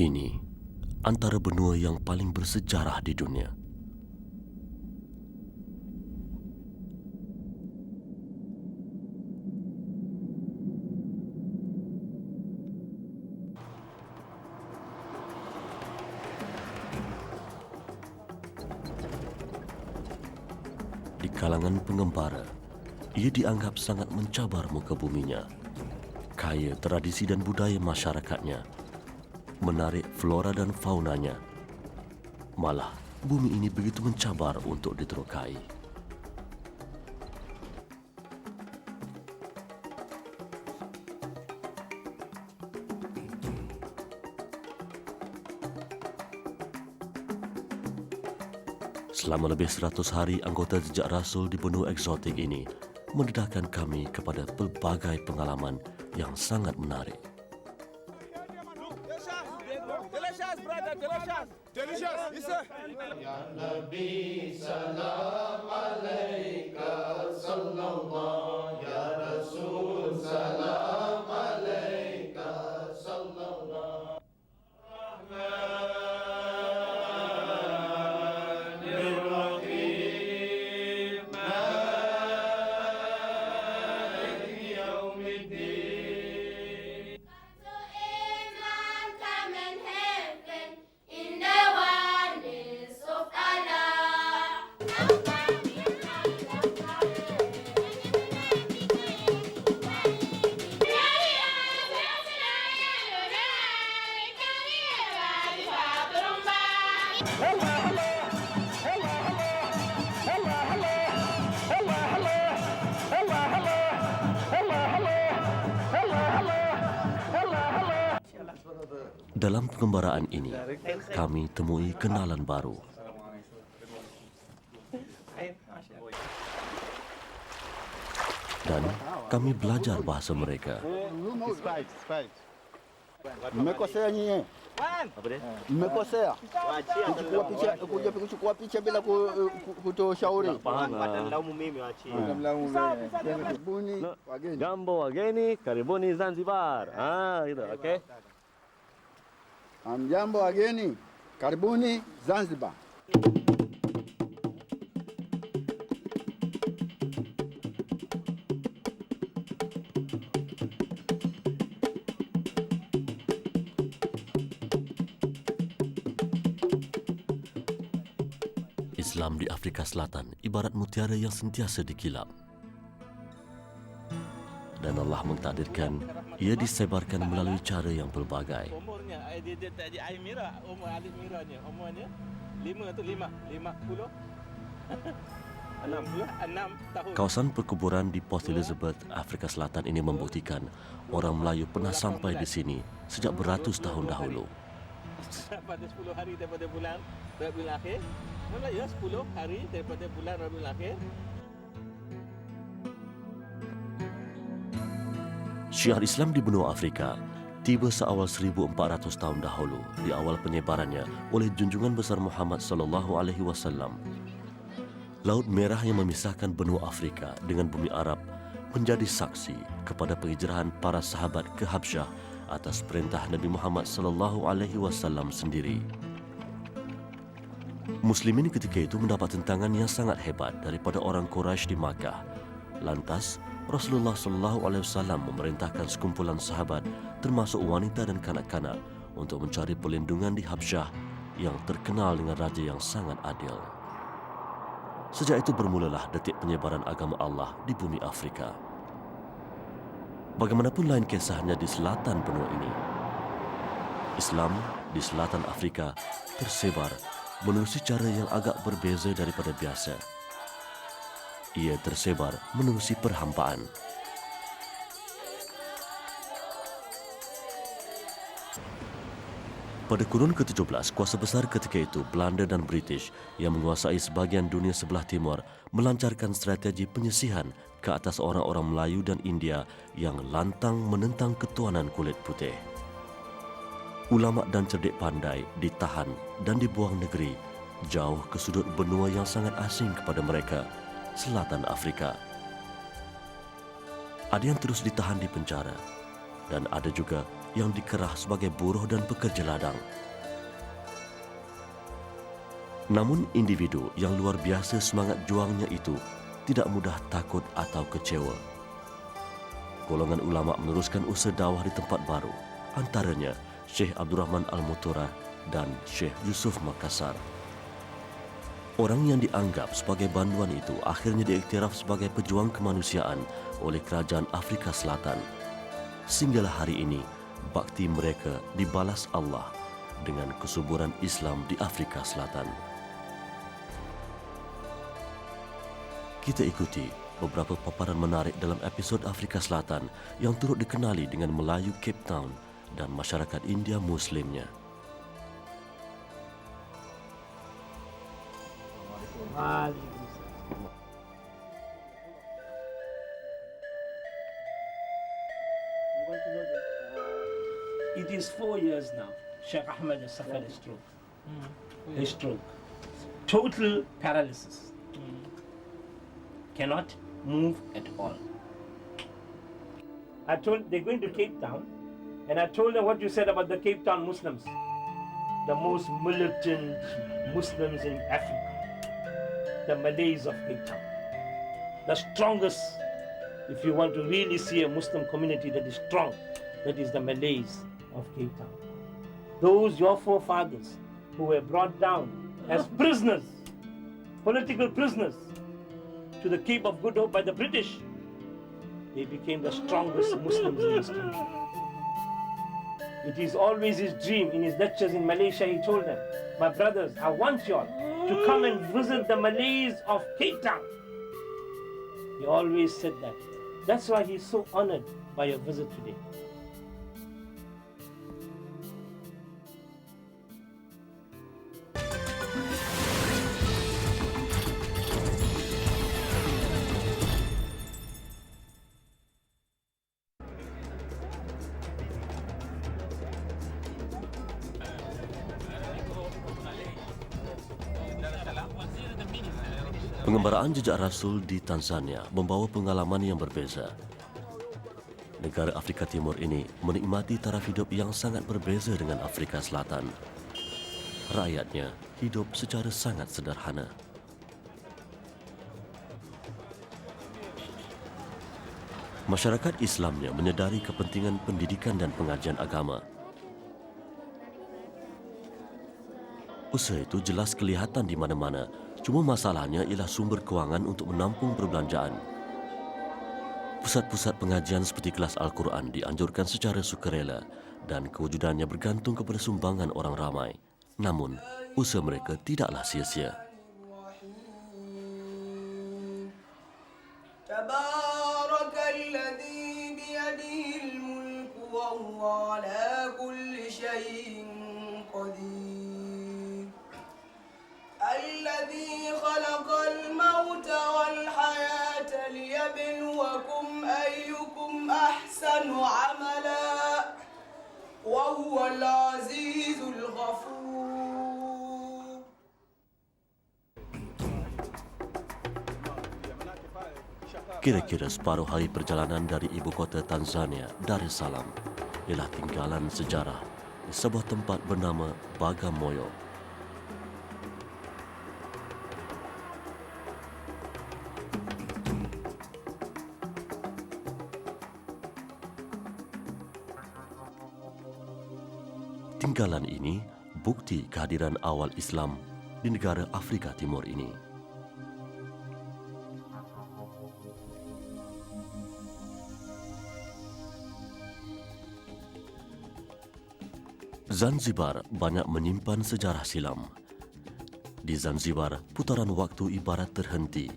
Ini antara benua yang paling bersejarah di dunia. Di kalangan pengembara, ia dianggap sangat mencabar muka buminya, kaya tradisi dan budaya masyarakatnya, menarik flora dan faunanya. Malah, bumi ini begitu mencabar untuk diterokai. Selama lebih 100 hari, anggota jejak Rasul di benua eksotik ini mendedahkan kami kepada pelbagai pengalaman yang sangat menarik. Delicious, brother, delicious. Delicious, yes, sir. Ya Nabi salam alaika sallallahu ya Rasul salam alaika sallallahu Rahmanir Rahim Maliki Yaumiddin. Iman come in heaven in the oneness of Allah. Dalam pengembaraan ini, kami temui kenalan baru. Dan kami belajar bahasa mereka. Mmekosea nyie, mmekosea kuja kuchukua picha bila kutoshauri. Mlaumu mimi waachie. Karibuni wageni. Jambo wageni, karibuni Zanzibar. Gitu, okay? Hamjambo wageni, karibuni Zanzibar. Islam di Afrika Selatan ibarat mutiara yang sentiasa dikilap. Dan Allah mentakdirkan ia disebarkan melalui cara yang pelbagai. Umurnya, dia tak ada air merah. Umur alif merahnya. Umurnya 50 6 tahun. Kawasan perkuburan di Port Elizabeth, Afrika Selatan ini membuktikan orang Melayu pernah sampai di sini sejak beratus tahun dahulu. Pada 10 hari daripada bulan Rabiul Akhir. Mula ya 10 hari daripada bulan Rabiul Akhir. Syiar Islam di benua Afrika tiba seawal 1400 tahun dahulu di awal penyebarannya oleh junjungan besar Muhammad sallallahu alaihi wasallam. Laut Merah yang memisahkan benua Afrika dengan bumi Arab menjadi saksi kepada penghijrahan para sahabat ke Habsyah atas perintah Nabi Muhammad sallallahu alaihi wasallam sendiri. Muslimin ketika itu mendapat tentangan yang sangat hebat daripada orang Quraisy di Makkah. Lantas Rasulullah sallallahu alaihi wasallam memerintahkan sekumpulan sahabat termasuk wanita dan kanak-kanak untuk mencari perlindungan di Habsyah yang terkenal dengan raja yang sangat adil. Sejak itu bermulalah detik penyebaran agama Allah di bumi Afrika. Bagaimanapun lain kisahnya di selatan benua ini, Islam di selatan Afrika tersebar menerusi cara yang agak berbeza daripada biasa. Ia tersebar menerusi perhampaan. Pada kurun ke-17, kuasa besar ketika itu, Belanda dan British yang menguasai sebahagian dunia sebelah timur melancarkan strategi penyisihan ke atas orang-orang Melayu dan India yang lantang menentang ketuanan kulit putih. Ulama dan cerdik pandai ditahan dan dibuang negeri jauh ke sudut benua yang sangat asing kepada mereka, selatan Afrika. Ada yang terus ditahan di penjara, dan ada juga yang dikerah sebagai buruh dan pekerja ladang. Namun individu yang luar biasa semangat juangnya itu tidak mudah takut atau kecewa. Golongan ulama meneruskan usaha dakwah di tempat baru, antaranya Syekh Abdul Rahman Al-Muturah dan Syekh Yusuf Makassar. Orang yang dianggap sebagai banduan itu akhirnya diiktiraf sebagai pejuang kemanusiaan oleh kerajaan Afrika Selatan. Sehinggalah hari ini, bakti mereka dibalas Allah dengan kesuburan Islam di Afrika Selatan. Kita ikuti beberapa paparan menarik dalam episod Afrika Selatan yang turut dikenali dengan Melayu Cape Town dan masyarakat India Muslimnya. It is 4 years now. Sheikh Ahmed has suffered a stroke. A stroke. Total paralysis. Cannot move at all. I told they're going to Cape Town, and I told them what you said about the Cape Town Muslims, the most militant Muslims in Africa, the Malays of Cape Town, the strongest. If you want to really see a Muslim community that is strong, that is the Malays of Cape Town. Those your forefathers who were brought down as prisoners, political prisoners, to the Cape of Good Hope by the British, they became the strongest Muslims in this country. It is always his dream. In his lectures in Malaysia, he told them, my brothers, I want you all to come and visit the Malays of Cape Town. He always said that. That's why he's so honored by your visit today. Pengembaraan jejak Rasul di Tanzania membawa pengalaman yang berbeza. Negara Afrika Timur ini menikmati taraf hidup yang sangat berbeza dengan Afrika Selatan. Rakyatnya hidup secara sangat sederhana. Masyarakat Islamnya menyedari kepentingan pendidikan dan pengajian agama. Usaha itu jelas kelihatan di mana-mana. Cuma masalahnya ialah sumber kewangan untuk menampung perbelanjaan. Pusat-pusat pengajian seperti kelas Al-Quran dianjurkan secara sukarela dan kewujudannya bergantung kepada sumbangan orang ramai. Namun, usaha mereka tidaklah sia-sia. Tabarakalladzi biyadihil mulku wa huwa ala kulli syai'in qadir. الذي خلق الموت والحياة ليبلوكم أيكم أحسن عملا وهو العزيز الغفور. Kira-kira separuh hari perjalanan dari ibu kota Tanzania, Dar es Salaam, ialah tinggalan sejarah di sebuah tempat bernama Bagamoyo. Tinggalan ini bukti kehadiran awal Islam di negara Afrika Timur ini. Zanzibar banyak menyimpan sejarah silam. Di Zanzibar, putaran waktu ibarat terhenti.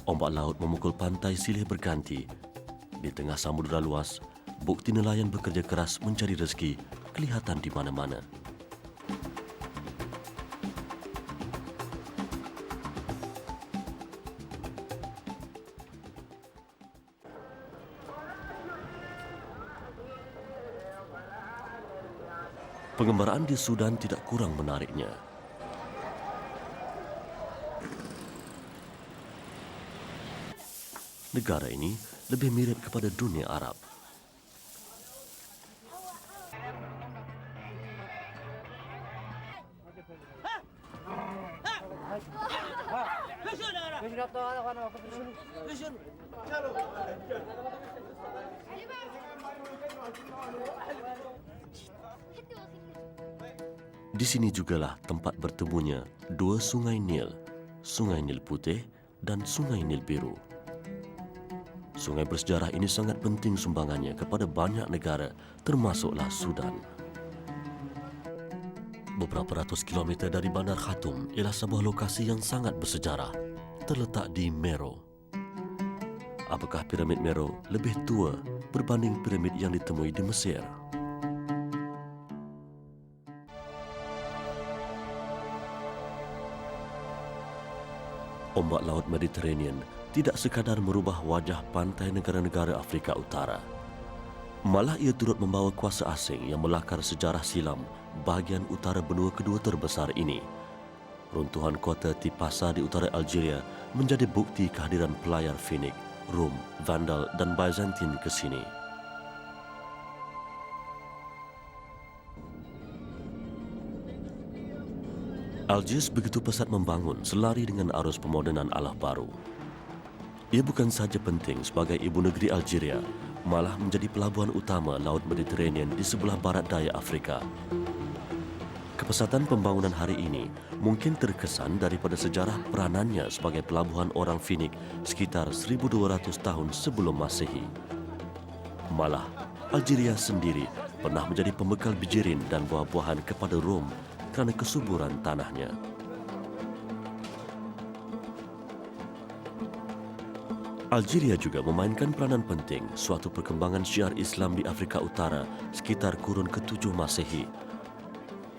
Ombak laut memukul pantai silih berganti. Di tengah samudera luas, bukti nelayan bekerja keras mencari rezeki kelihatan di mana-mana. Pengembaraan di Sudan tidak kurang menariknya. Negara ini lebih mirip kepada dunia Arab. Di sini jugalah tempat bertemunya dua sungai Nil, Sungai Nil Putih dan Sungai Nil Biru. Sungai bersejarah ini sangat penting sumbangannya kepada banyak negara, termasuklah Sudan. Beberapa ratus kilometer dari Bandar Khartoum ialah sebuah lokasi yang sangat bersejarah, terletak di Meroe. Apakah piramid Meroe lebih tua berbanding piramid yang ditemui di Mesir? Ombak Laut Mediterranean tidak sekadar merubah wajah pantai negara-negara Afrika Utara. Malah ia turut membawa kuasa asing yang melakar sejarah silam bahagian utara benua kedua terbesar ini. Runtuhan kota Tipasa di utara Algeria menjadi bukti kehadiran pelayar Finik, Rom, Vandal dan Byzantine ke sini. Algiers begitu pesat membangun selari dengan arus pemodenan ala baru. Ia bukan sahaja penting sebagai ibu negeri Algeria, malah menjadi pelabuhan utama Laut Mediterranean di sebelah barat daya Afrika. Kepesatan pembangunan hari ini mungkin terkesan daripada sejarah peranannya sebagai pelabuhan orang Finik sekitar 1200 tahun sebelum Masehi. Malah, Algeria sendiri pernah menjadi pembekal bijirin dan buah-buahan kepada Rom kerana kesuburan tanahnya. Algeria juga memainkan peranan penting suatu perkembangan syiar Islam di Afrika Utara sekitar kurun ke-7 Masehi.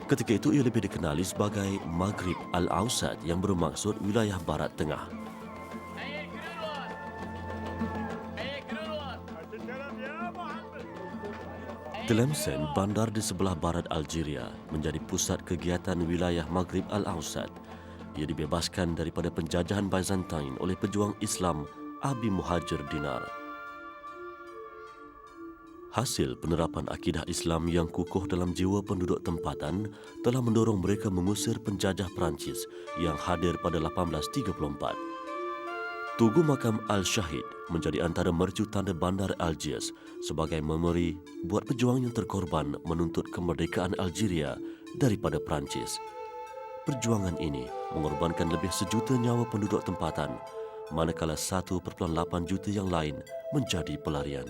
Ketika itu ia lebih dikenali sebagai Maghrib Al-Awsat yang bermaksud wilayah Barat Tengah. Tlemcen, bandar di sebelah barat Algeria, menjadi pusat kegiatan wilayah Maghrib Al-Awsat. Ia dibebaskan daripada penjajahan Byzantine oleh pejuang Islam Abi Muhajir Dinar. Hasil penerapan akidah Islam yang kukuh dalam jiwa penduduk tempatan telah mendorong mereka mengusir penjajah Perancis yang hadir pada 1834. Tugu Makam Al-Shahid menjadi antara mercu tanda bandar Algiers sebagai memori buat pejuang yang terkorban menuntut kemerdekaan Algeria daripada Perancis. Perjuangan ini mengorbankan lebih 1 juta nyawa penduduk tempatan, manakala 1.8 juta yang lain menjadi pelarian.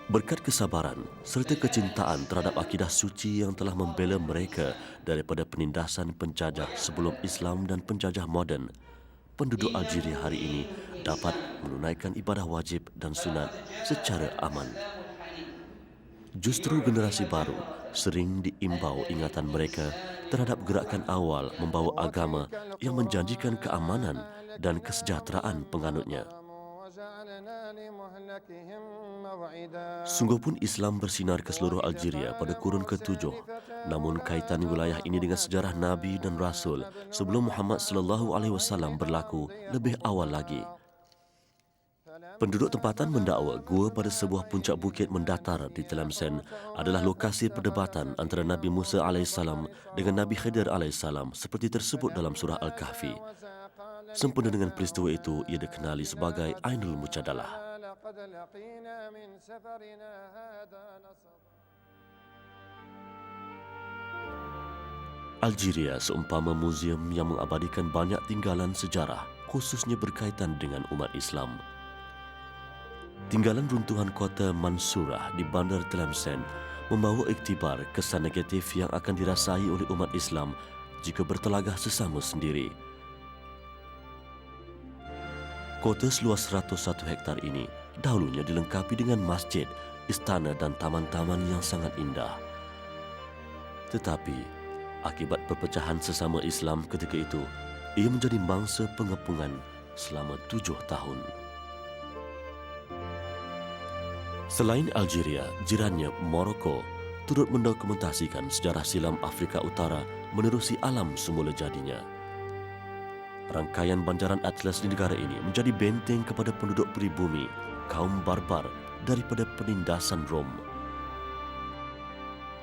Berkat kesabaran serta kecintaan terhadap akidah suci yang telah membela mereka daripada penindasan penjajah sebelum Islam dan penjajah moden, penduduk Algeria hari ini dapat menunaikan ibadah wajib dan sunat secara aman. Justru generasi baru sering diimbau ingatan mereka terhadap gerakan awal membawa agama yang menjanjikan keamanan dan kesejahteraan penganutnya. Sungguh pun Islam bersinar ke seluruh Algeria pada kurun ke-7, namun kaitan wilayah ini dengan sejarah Nabi dan Rasul sebelum Muhammad SAW berlaku lebih awal lagi. Penduduk tempatan mendakwa gua pada sebuah puncak bukit mendatar di Tlemcen adalah lokasi perdebatan antara Nabi Musa AS dengan Nabi Khidir AS seperti tersebut dalam surah Al-Kahfi. Sempena dengan peristiwa itu, ia dikenali sebagai Ainul Mujadalah. Algeria seumpama muzium yang mengabadikan banyak tinggalan sejarah, khususnya berkaitan dengan umat Islam. Tinggalan runtuhan kota Mansurah di bandar Tlemcen membawa iktibar kesan negatif yang akan dirasai oleh umat Islam jika bertelagah sesama sendiri. Kota seluas 101 hektar ini dahulunya dilengkapi dengan masjid, istana dan taman-taman yang sangat indah. Tetapi, akibat perpecahan sesama Islam ketika itu, ia menjadi mangsa pengepungan selama 7 tahun. Selain Algeria, jirannya Morocco turut mendokumentasikan sejarah silam Afrika Utara menerusi alam semula jadinya. Rangkaian banjaran Atlas di negara ini menjadi benteng kepada penduduk pribumi kaum barbar daripada penindasan Rom.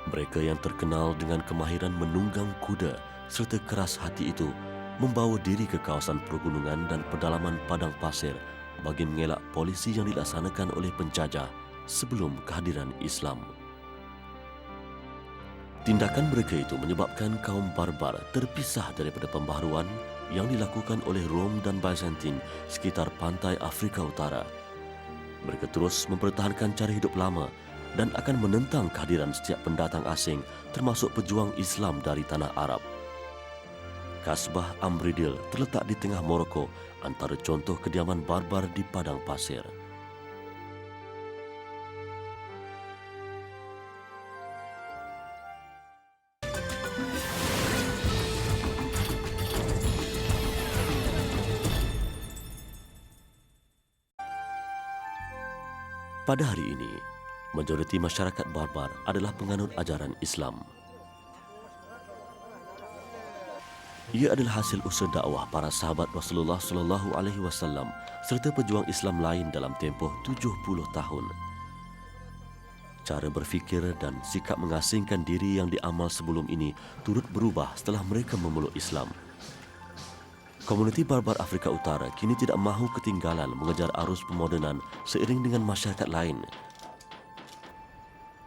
Mereka yang terkenal dengan kemahiran menunggang kuda serta keras hati itu membawa diri ke kawasan pergunungan dan pedalaman padang pasir bagi mengelak polisi yang dilaksanakan oleh penjajah sebelum kehadiran Islam. Tindakan mereka itu menyebabkan kaum barbar terpisah daripada pembaharuan yang dilakukan oleh Rom dan Byzantine sekitar pantai Afrika Utara. Mereka terus mempertahankan cara hidup lama dan akan menentang kehadiran setiap pendatang asing termasuk pejuang Islam dari tanah Arab. Kasbah Amridil terletak di tengah Morocco antara contoh kediaman barbar di padang pasir. Pada hari ini, majoriti masyarakat barbar adalah penganut ajaran Islam. Ia adalah hasil usaha dakwah para sahabat Rasulullah SAW serta pejuang Islam lain dalam tempoh 70 tahun. Cara berfikir dan sikap mengasingkan diri yang diamal sebelum ini turut berubah setelah mereka memeluk Islam. Komuniti barbar Afrika Utara kini tidak mahu ketinggalan mengejar arus pemodenan seiring dengan masyarakat lain.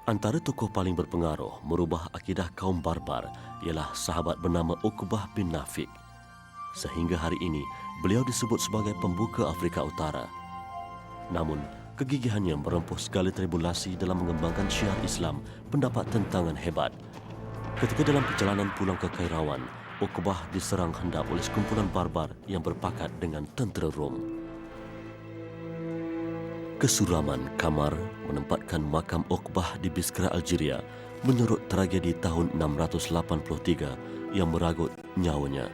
Antara tokoh paling berpengaruh merubah akidah kaum barbar ialah sahabat bernama Uqbah bin Nafiq. Sehingga hari ini, beliau disebut sebagai pembuka Afrika Utara. Namun, kegigihannya merempuh segala tribulasi dalam mengembangkan syiar Islam mendapat tentangan hebat. Ketika dalam perjalanan pulang ke Kairawan, Uqbah diserang hendak oleh sekumpulan barbar yang berpakat dengan tentera Rom. Kesuraman Kamar menempatkan makam Uqbah di Biskra, Algeria, menyorot tragedi tahun 683 yang meragut nyawanya.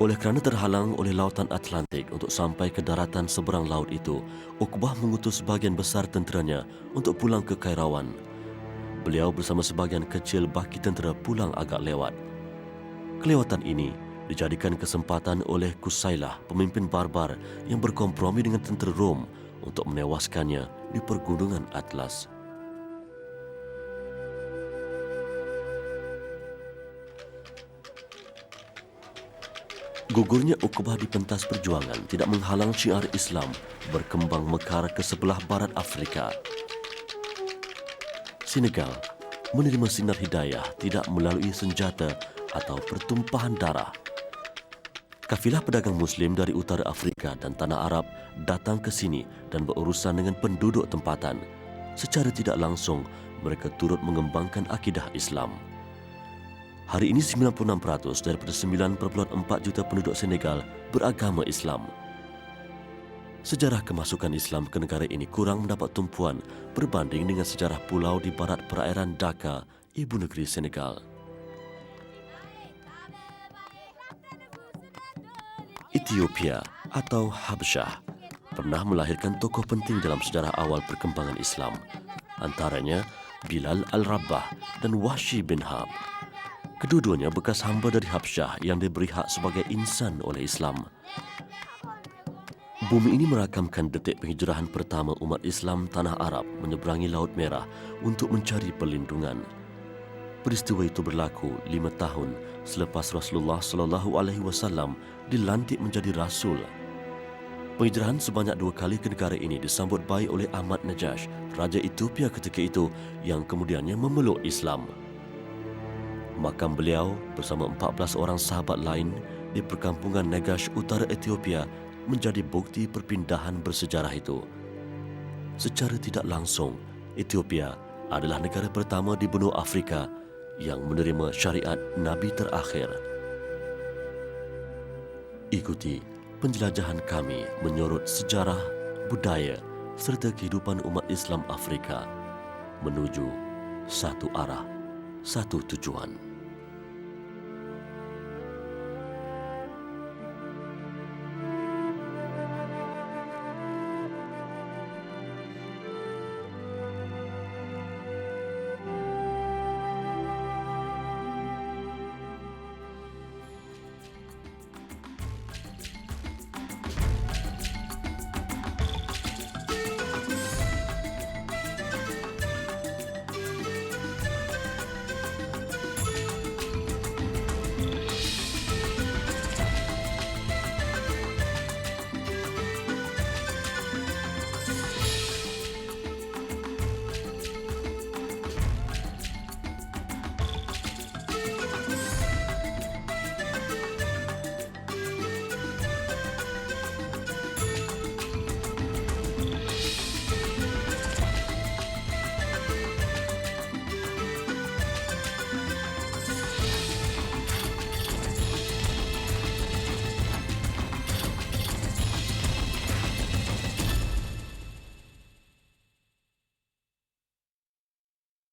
Oleh kerana terhalang oleh lautan Atlantik untuk sampai ke daratan seberang laut itu, Uqbah mengutus sebahagian besar tenteranya untuk pulang ke Kairawan. Beliau bersama sebahagian kecil baki tentera pulang agak lewat. Kelewatan ini dijadikan kesempatan oleh Kusailah, pemimpin barbar yang berkompromi dengan tentera Rom untuk menewaskannya di pergunungan Atlas. Gugurnya Uqbah di pentas perjuangan tidak menghalang syiar Islam berkembang mekar ke sebelah barat Afrika. Senegal menerima sinar hidayah tidak melalui senjata atau pertumpahan darah. Kafilah pedagang Muslim dari utara Afrika dan tanah Arab datang ke sini dan berurusan dengan penduduk tempatan. Secara tidak langsung, mereka turut mengembangkan akidah Islam. Hari ini 96% daripada 9,4 juta penduduk Senegal beragama Islam. Sejarah kemasukan Islam ke negara ini kurang mendapat tumpuan berbanding dengan sejarah pulau di barat perairan Dakar, ibu negeri Senegal. Ethiopia atau Habsyah pernah melahirkan tokoh penting dalam sejarah awal perkembangan Islam, antaranya Bilal Al-Rabah dan Wahsy bin Harb. Kedua-duanya bekas hamba dari Habsyah yang diberi hak sebagai insan oleh Islam. Bumi ini merakamkan detik penghijrahan pertama umat Islam tanah Arab menyeberangi Laut Merah untuk mencari perlindungan. Peristiwa itu berlaku 5 tahun selepas Rasulullah SAW dilantik menjadi Rasul. Penghijrahan sebanyak 2 kali ke negara ini disambut baik oleh Ahmad Najash, Raja Ethiopia ketika itu yang kemudiannya memeluk Islam. Makam beliau bersama 14 orang sahabat lain di perkampungan Negash, utara Ethiopia menjadi bukti perpindahan bersejarah itu. Secara tidak langsung, Ethiopia adalah negara pertama di benua Afrika yang menerima syariat Nabi terakhir. Ikuti penjelajahan kami menyorot sejarah, budaya serta kehidupan umat Islam Afrika menuju satu arah, satu tujuan.